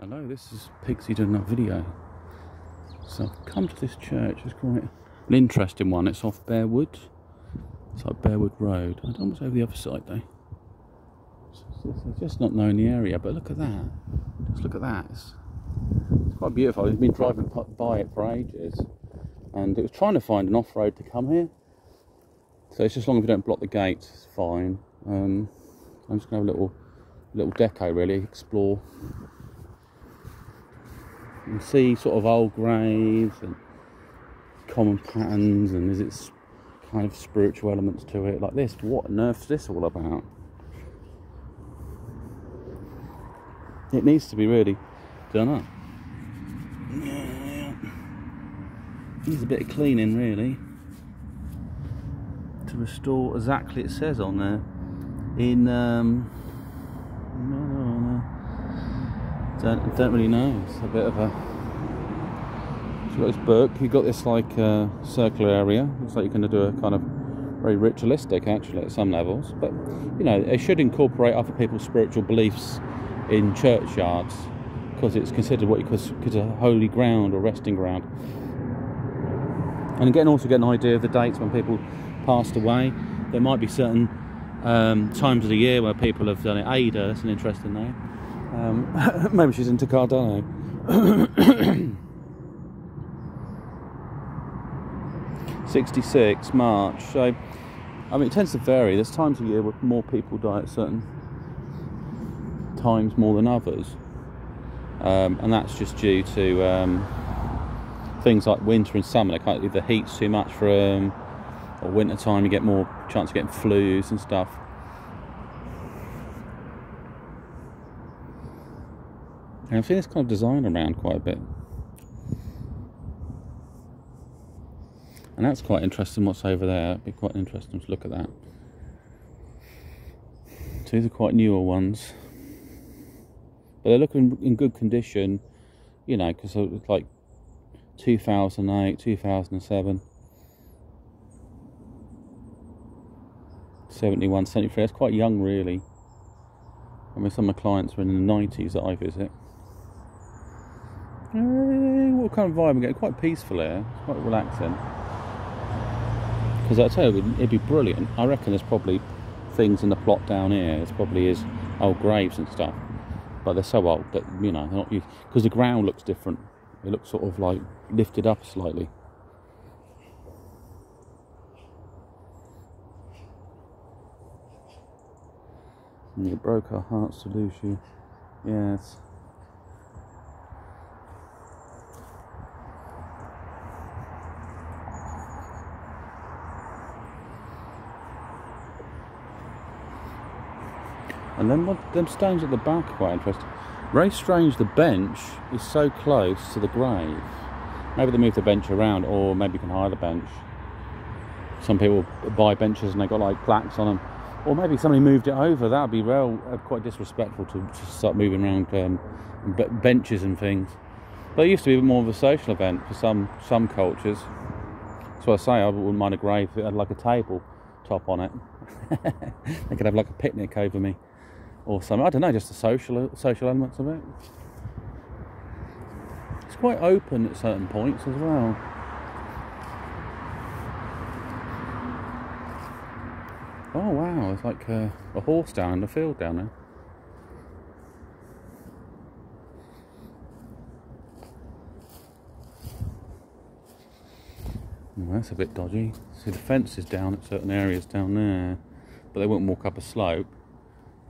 Hello, this is Pixie doing a video. So I've come to this church. It's quite an interesting one. It's off Bearwood. It's like Bearwood Road. I don't know what's over the other side though. It's just not knowing the area, but look at that. Just look at that. It's quite beautiful. I've been driving by it for ages, and it was trying to find an off-road to come here. So it's just as long as we don't block the gates, it's fine. I'm just going to have a little deco really, explore. And see sort of old graves and common patterns, and is it kind of spiritual elements to it like this. What on earth is this all about? It needs to be really done up. Yeah. Needs a bit of cleaning really to restore exactly it says on there in don't really know. It's a bit of a. So you've got this book. You've got this like circular area. Looks like you're going to do a kind of very ritualistic, actually, at some levels. But you know, it should incorporate other people's spiritual beliefs in churchyards, because it's considered what you consider holy ground or resting ground. And again, also get an idea of the dates when people passed away. There might be certain times of the year where people have done it. Ada, that's an interesting name. Maybe she's into Cardano. 66 March. So, I mean, it tends to vary. There's times of year where more people die at certain times more than others, and that's just due to things like winter and summer. If the heat's too much for them, or winter time, you get more chance of getting flus and stuff. And I've seen this kind of design around quite a bit. And that's quite interesting what's over there. It'd be quite interesting to look at that. So these are quite newer ones. But they're looking in good condition, you know, because it's like 2008, 2007, 71, 73. That's quite young, really. I mean, some of my clients were in the 90s that I visit. What kind of vibe I'm getting? Quite peaceful here. It's quite relaxing. Because I tell you, it'd be brilliant. I reckon there's probably things in the plot down here. There probably is old graves and stuff, but they're so old that, you know, they're not used, because the ground looks different. It looks sort of like lifted up slightly. And it broke our hearts to lose you. Yes. And then them stones at the back are quite interesting. Very strange, the bench is so close to the grave. Maybe they moved the bench around, or maybe you can hire the bench. Some people buy benches and they got like plaques on them. Or maybe somebody moved it over. That would be quite disrespectful to start moving around benches and things. But it used to be a bit more of a social event for some cultures. So I say I wouldn't mind a grave that had like a table top on it. They could have like a picnic over me. Or something, I don't know, just the social elements of it. It's quite open at certain points as well. Oh wow, it's like a horse down in the field down there. Oh, that's a bit dodgy. See, the fence is down at certain areas down there, but they won't walk up a slope.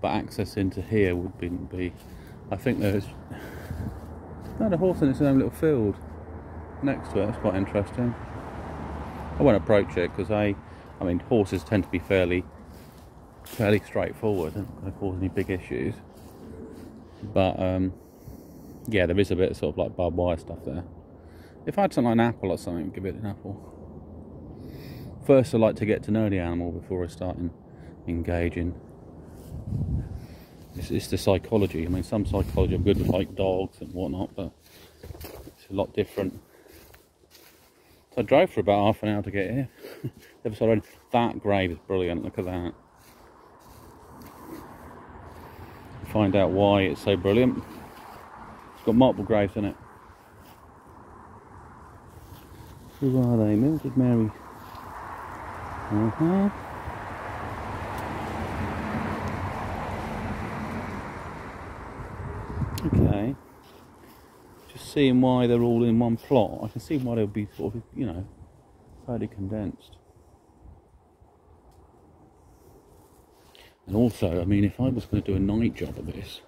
But access into here wouldn't be. I think there's not a horse in its own little field next to it. That's quite interesting. I won't approach it because I mean, horses tend to be fairly straightforward. They're not going to cause any big issues. But yeah, there is a bit of sort of like barbed wire stuff there. If I had something like an apple or something, give it an apple. First, I like to get to know the animal before I start engaging. It's the psychology. I mean, some psychology are good with like dogs and whatnot, but it's a lot different. So I drove for about half an hour to get here. That grave is brilliant. Look at that. Find out why it's so brilliant. It's got multiple graves in it. Who are they? Mildred Mary. Okay. Just seeing why they're all in one plot. I can see why they'll be sort of, you know, fairly condensed. And also, I mean, if I was going to do a night job of this,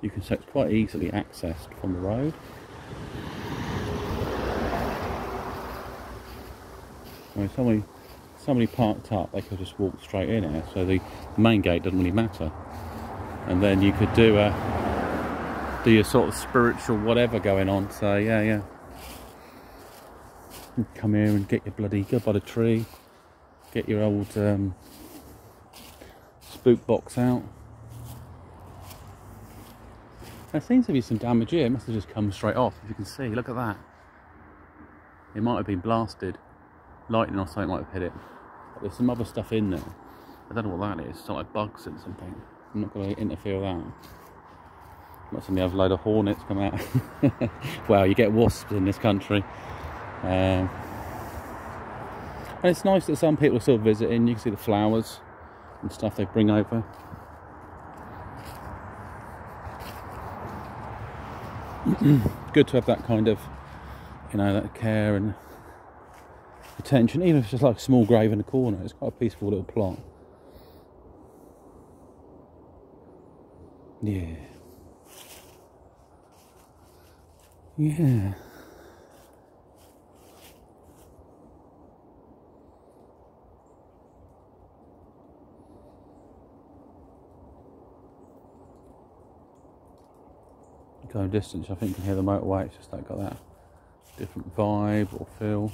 you can say it's quite easily accessed from the road. When somebody parked up, they could just walk straight in here, so the main gate doesn't really matter. And then you could do your sort of spiritual whatever going on. So yeah. You come here and get your bloody, go by the tree, get your old spook box out. There seems to be some damage here. It must have just come straight off. If you can see, look at that. It might have been blasted. Lightning or something might have hit it. But there's some other stuff in there. I don't know what that is. It's like bugs and something. I'm not going to interfere with that. Might suddenly have a load of hornets come out. Well, you get wasps in this country. And it's nice that some people are still visiting. You can see the flowers and stuff they bring over. Good to have that kind of, you know, that care and attention, even if it's just like a small grave in the corner. It's quite a peaceful little plot. Yeah. Going distance, I think you can hear the motorway. It's just like got that different vibe or feel.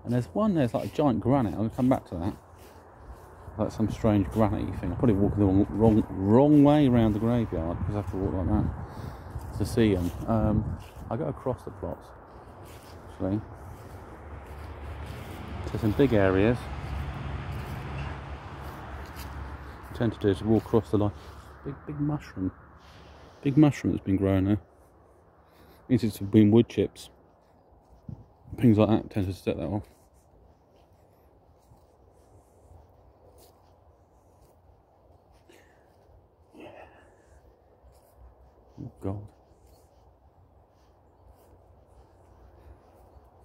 And there's like a giant granite. I'm going to come back to that. Like some strange granite thing. I'm probably walking the wrong way around the graveyard because I have to walk like that to see them. I go across the plots actually. So some big areas. What I tend to do is walk across the line. Big mushroom. Big mushroom that's been growing there. Means it's been wood chips. Things like that tend to set that off. Oh God.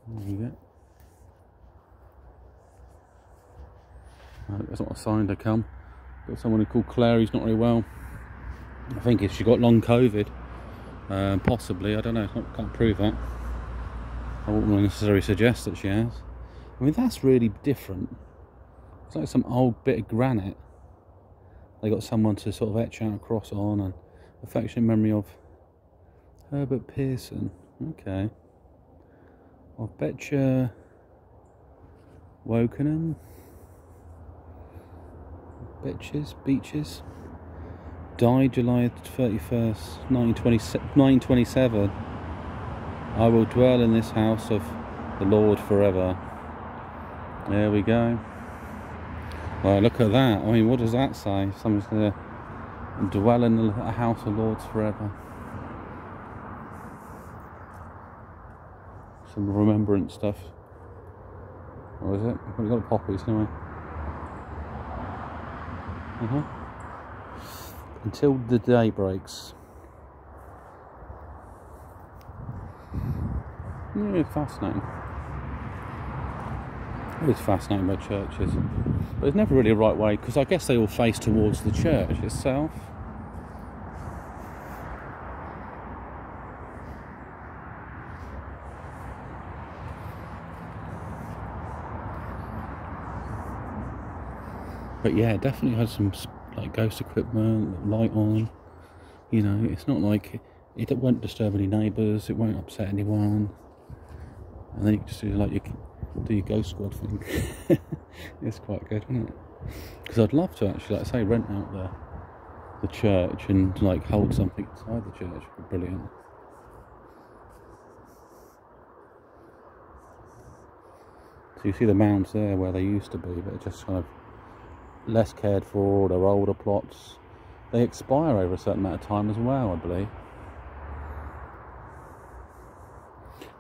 There you go. That's not a sign to come. Got someone called Claire who's not very well. I think if she got long COVID, possibly, I don't know, can't prove that. I wouldn't necessarily suggest that she has. I mean, that's really different. It's like some old bit of granite. They got someone to sort of etch out a cross on, and affectionate memory of Herbert Pearson. Okay. I betcha Wokenham. Beaches. Died July 31st, 1927. I will dwell in this house of the Lord forever. There we go. Well, look at that. I mean, what does that say? Someone's going to dwell in a house of Lords forever. Some remembrance stuff. What is it? We've got poppies anyway. Until the day breaks. Yeah, fascinating. It is fascinating about churches, but it's never really a right way, because I guess they all face towards the church itself. But yeah, definitely had some like ghost equipment, light on. You know, it's not like it won't disturb any neighbours, it won't upset anyone. And then you can just do your ghost squad thing. It's quite good, isn't it? Because I'd love to actually, like say, rent out the church and like hold something inside the church. Would be brilliant. So you see the mounds there where they used to be, but just kind of less cared for. They're older plots. They expire over a certain amount of time as well, I believe.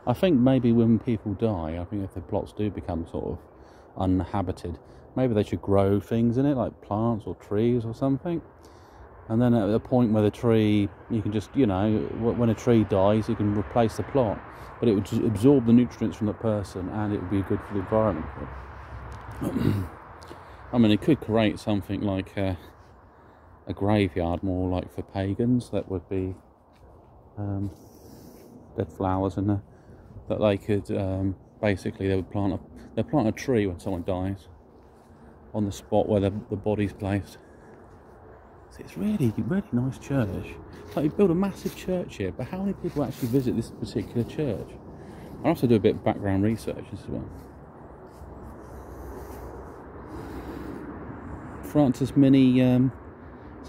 I think maybe when people die, I think if the plots do become sort of uninhabited, maybe they should grow things in it, like plants or trees or something. And then at a point where the tree, you can just, you know, when a tree dies, you can replace the plot. But it would just absorb the nutrients from the person, and it would be good for the environment. I mean, it could create something like a graveyard, more like for pagans. That would be dead flowers in there. That they could basically they'd plant a tree when someone dies on the spot where the body's placed. So it's really nice church. It's like you build a massive church here, but how many people actually visit this particular church? I have to do a bit of background research as well. Francis Mini, is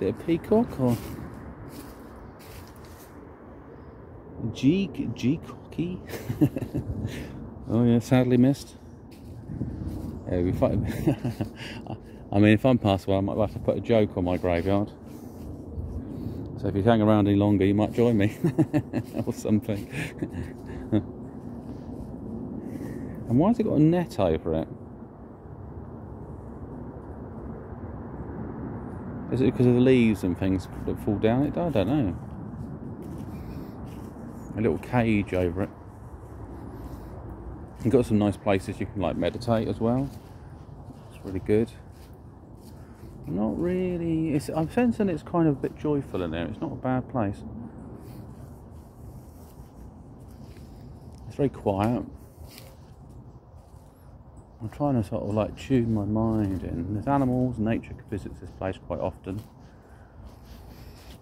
it a peacock or G-cocky? Oh yeah, sadly missed. Yeah, I mean, if I'm passed away, I might have to put a joke on my graveyard. So if you hang around any longer, you might join me or something. And why has it got a net over it? Is it because of the leaves and things that fall down it? I don't know. A little cage over it. You've got some nice places you can like meditate as well. It's really good. Not really. I'm sensing it's kind of a bit joyful in there. It's not a bad place. It's very quiet. I'm trying to sort of like tune my mind in. There's animals, nature visits this place quite often.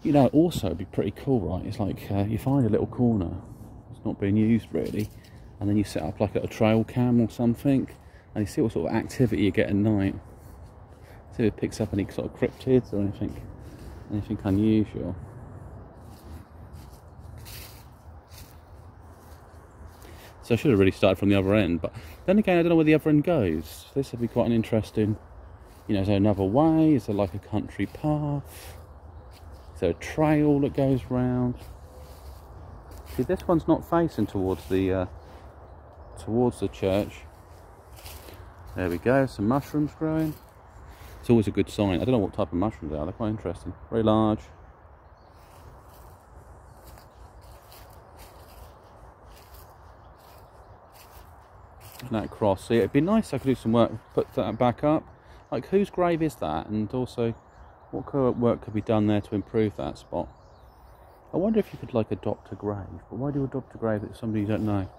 You know, also it'd be pretty cool, right? It's like you find a little corner, it's not being used really, and then you set up like a trail cam or something, and you see what sort of activity you get at night. See if it picks up any sort of cryptids or anything unusual. So I should have really started from the other end, but then again I don't know where the other end goes. This would be quite an interesting, you know, is there another way? Is there like a country path? Is there a trail that goes round? See, this one's not facing towards the church. There we go, some mushrooms growing. It's always a good sign. I don't know what type of mushrooms they are, they're quite interesting. Very large. And that cross. So yeah, it'd be nice if I could do some work, put that back up. Like, whose grave is that? And also, what kind of work could be done there to improve that spot? I wonder if you could like adopt a grave. But why do you adopt a grave that's somebody you don't know?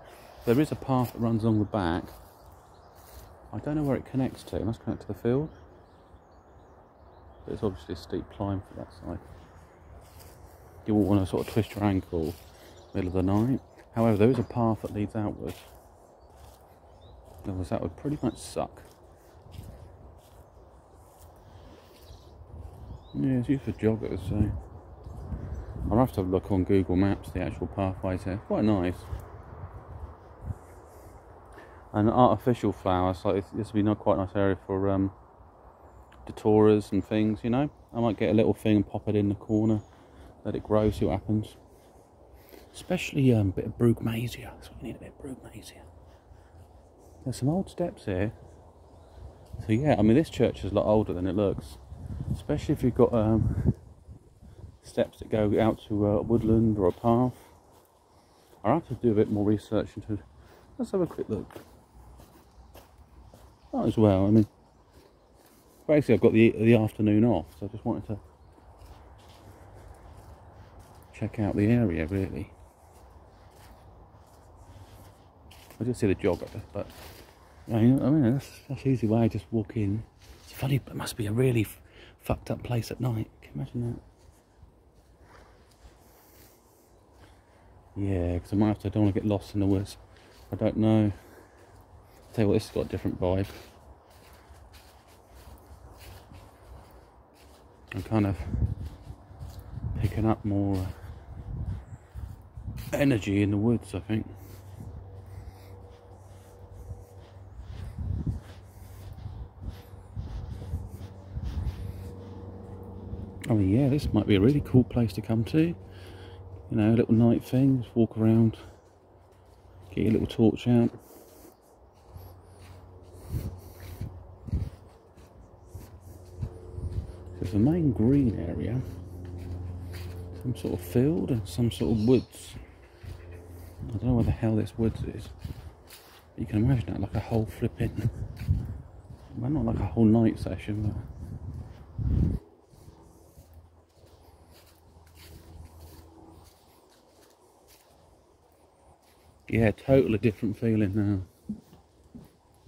There is a path that runs along the back. I don't know where it connects to. It must connect to the field. But it's obviously a steep climb for that side. You won't want to sort of twist your ankle middle of the night. However, there is a path that leads outwards. Otherwise that would pretty much suck. Yeah, it's used for joggers, so I'll have to look on Google Maps, the actual pathways here. Quite nice. And artificial flowers, like this would be not quite a nice area for datoras and things, you know. I might get a little thing and pop it in the corner, let it grow, see what happens. Especially a bit of brugmansia. That's what we need, a bit of brugmansia. There's some old steps here. So yeah, I mean this church is a lot older than it looks. Especially if you've got steps that go out to a woodland or a path. I'll have to do a bit more research into. Let's have a quick look. Might as well. I mean, basically I've got the afternoon off, so I just wanted to check out the area really. I just see the jogger, but I mean that's an easy way. Just walk in. It's funny, but it must be a really fucked up place at night. Can you imagine that? Yeah, because I might have to. I don't want to get lost in the woods. I don't know. I'll tell you what, this has got a different vibe. I'm kind of picking up more energy in the woods, I think. I mean, yeah, this might be a really cool place to come to. You know, a little night thing, just walk around. Get your little torch out. There's the main green area. Some sort of field and some sort of woods. I don't know where the hell this woods is. But you can imagine that like a whole flipping... Well, not like a whole night session, but... Yeah, totally different feeling now.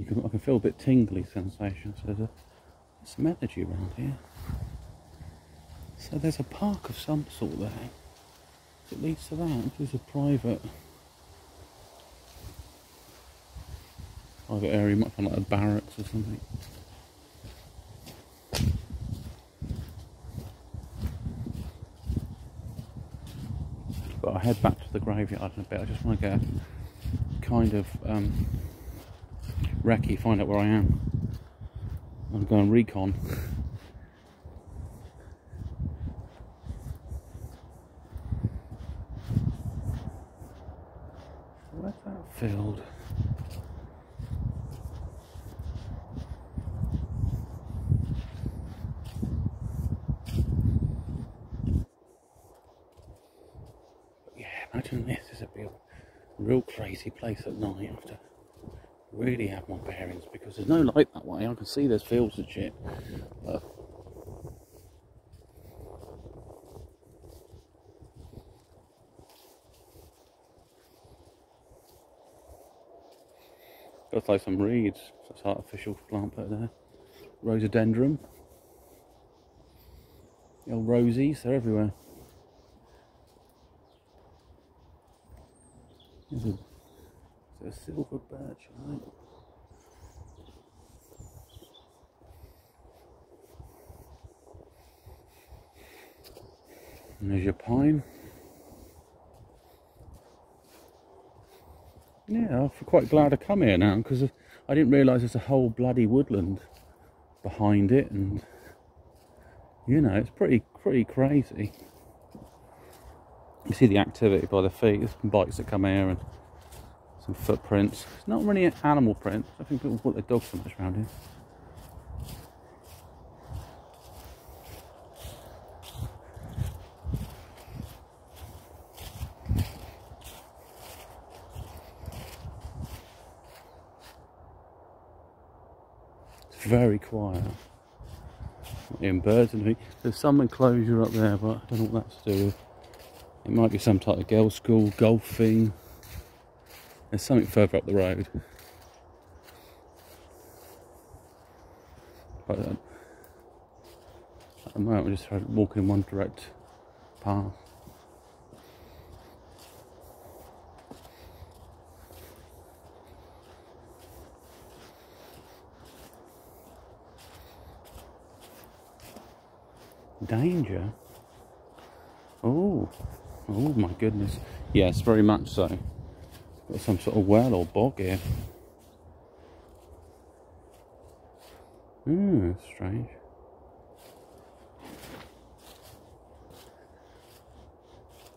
I can feel a bit tingly sensation, so there's some energy around here. So there's a park of some sort there. It leads to that. There's a private area, might find like a barracks or something. But I'll head back to the graveyard in a bit. I just want to get a kind of recce, find out where I am. I'm going recon. Where's that field? Yeah, imagine this is a real crazy place at night. I have to really have my bearings because there's no light that way. I can see there's fields and shit. Looks like some reeds. That's artificial plant put there. Rhododendron. The old rosies, they're everywhere. There's a silver birch, I think. And there's your pine. Yeah, I'm quite glad I come here now because I didn't realise there's a whole bloody woodland behind it, and you know, it's pretty crazy. You see the activity by the feet. There's some bikes that come here and some footprints. It's not really an animal print. I think people put their dogs so much around here. It's very quiet. Not even birds and everything. There's some enclosure up there, but I don't know what that's to do with. It might be some type of girls' school, golfing. There's something further up the road. But at the moment we're just walking in one direct path. Danger? Oh my goodness. Yes, very much so. Got some sort of well or bog here. That's strange.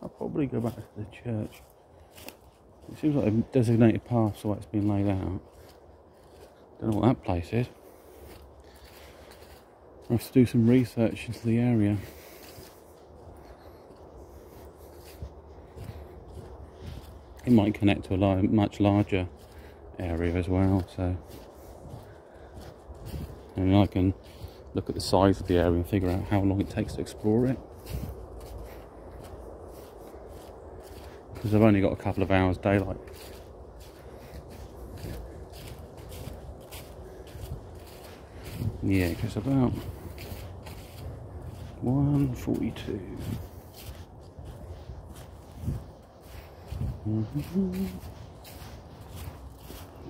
I'll probably go back to the church. It seems like a designated path, so it's been laid out. Don't know what that place is. I have to do some research into the area. It might connect to a much larger area as well, so and I can look at the size of the area and figure out how long it takes to explore it. Because I've only got a couple of hours daylight. Yeah, it's about 1:42.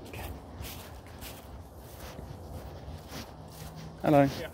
Okay. Hello. Yeah.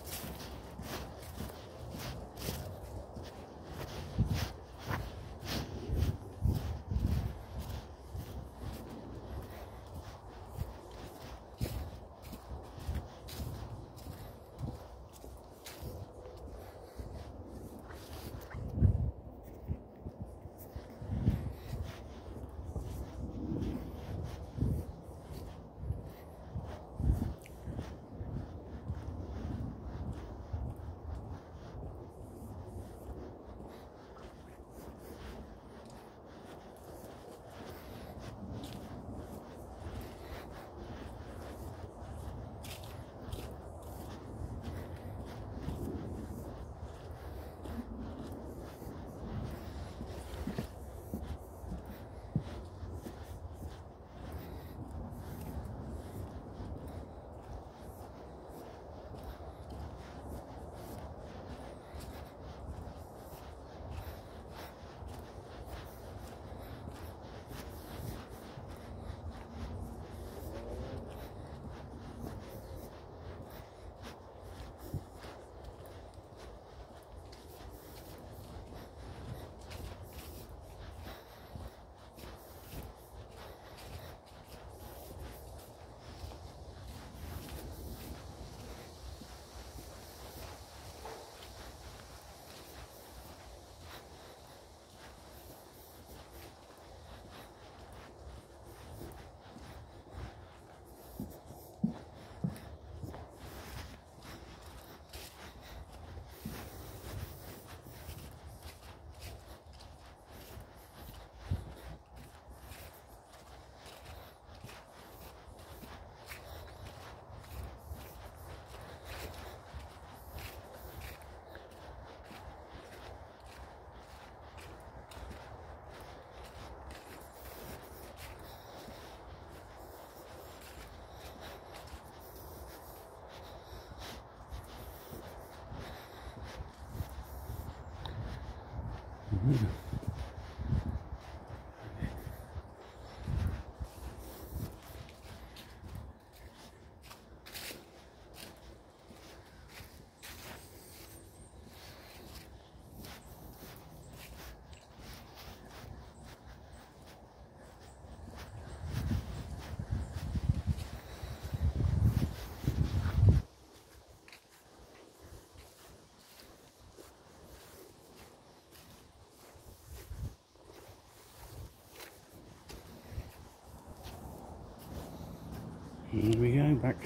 Here we go, back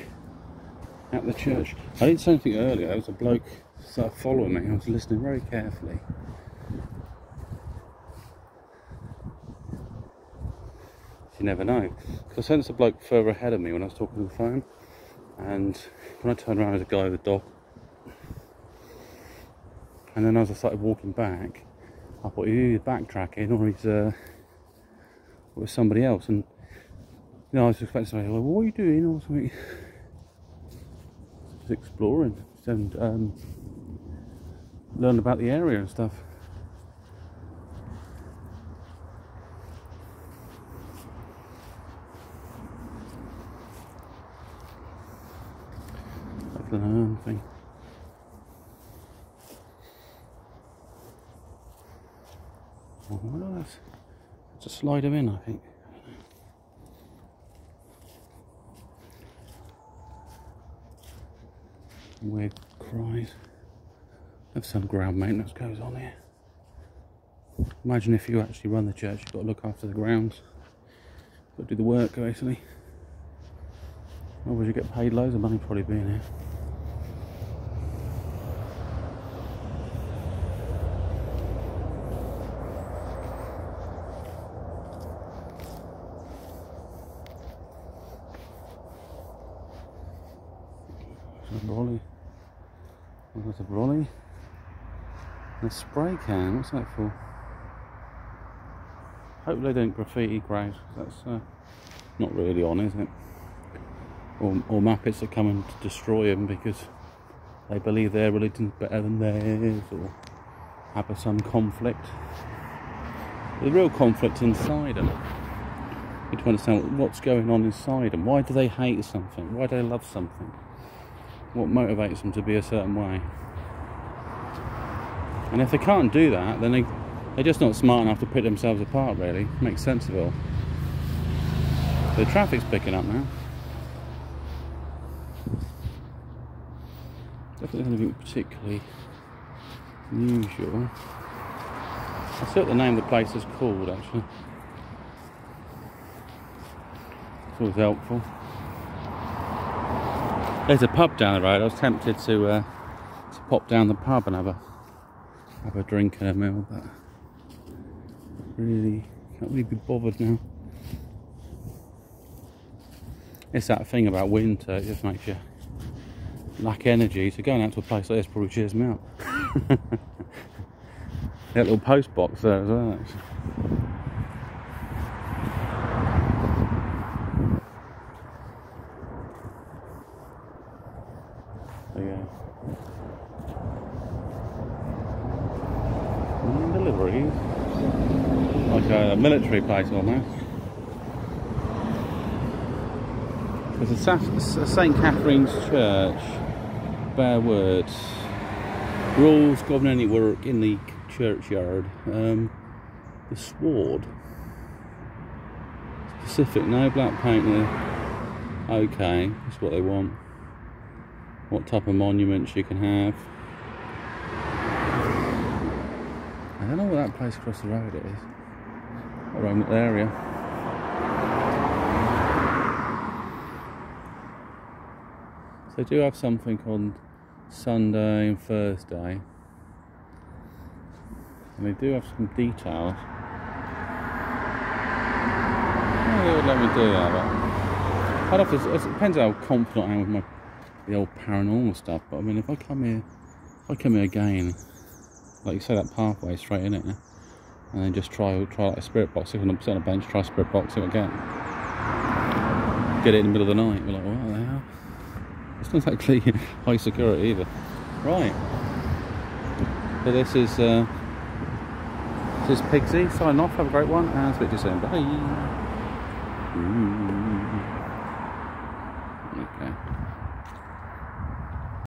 at the church. I did something earlier. There was a bloke started following me. I was listening very carefully. You never know. Because I sensed a bloke further ahead of me when I was talking on the phone. And when I turned around, there was a guy with a dog. And then as I started walking back, I thought he's backtracking or he's with somebody else. And you know, I was expecting somebody, well, what are you doing or something? Just exploring and learn about the area and stuff. That's the thing. Well, that's just slide them in, I think. Weird cries. There's some ground maintenance goes on here. Imagine if you actually run the church, you've got to look after the grounds. You've got to do the work basically. Otherwise you get paid loads of money probably being here. Brolly. There's a brolly. And a spray can. What's that for? Hope they don't graffiti graves. That's not really on, is it? Or Muppets that come and destroy them because they believe their religion's better than theirs, or have some conflict. There's real conflict inside them. You need to understand what's going on inside them. Why do they hate something? Why do they love something? What motivates them to be a certain way? And if they can't do that, then they're just not smart enough to pick themselves apart, really. Makes sense of it all. The traffic's picking up now. Definitely nothing particularly unusual. I'll see what the name of the place is called, actually. It's always helpful. There's a pub down the road. I was tempted to pop down the pub and have a drink and a meal, but really can't really be bothered now. It's that thing about winter, it just makes you lack energy. So going out to a place like this probably cheers me up. That little post box there as well, actually. Deliveries, like a military place almost. There's a St Catherine's Church, Bearwood. Rules govern any work in the churchyard. The sward. Specific, no black paint there. Okay, that's what they want. What type of monuments you can have. I don't know what that place across the road it is. Around that area. So they do have something on Sunday and Thursday. And they do have some details. They would let me do that, but I'd have to, it depends how confident I am with the old paranormal stuff. But I mean, if I come here again, like you say, that pathway straight in it, yeah? And then just try like a spirit box. If I'm sitting on a bench, try a spirit box, see what I get. Get it in the middle of the night. We're like, what the hell? It's not exactly high security either. Right. So this is This is Pigsy signing off. Have a great one and speak to you soon. Bye. Ooh.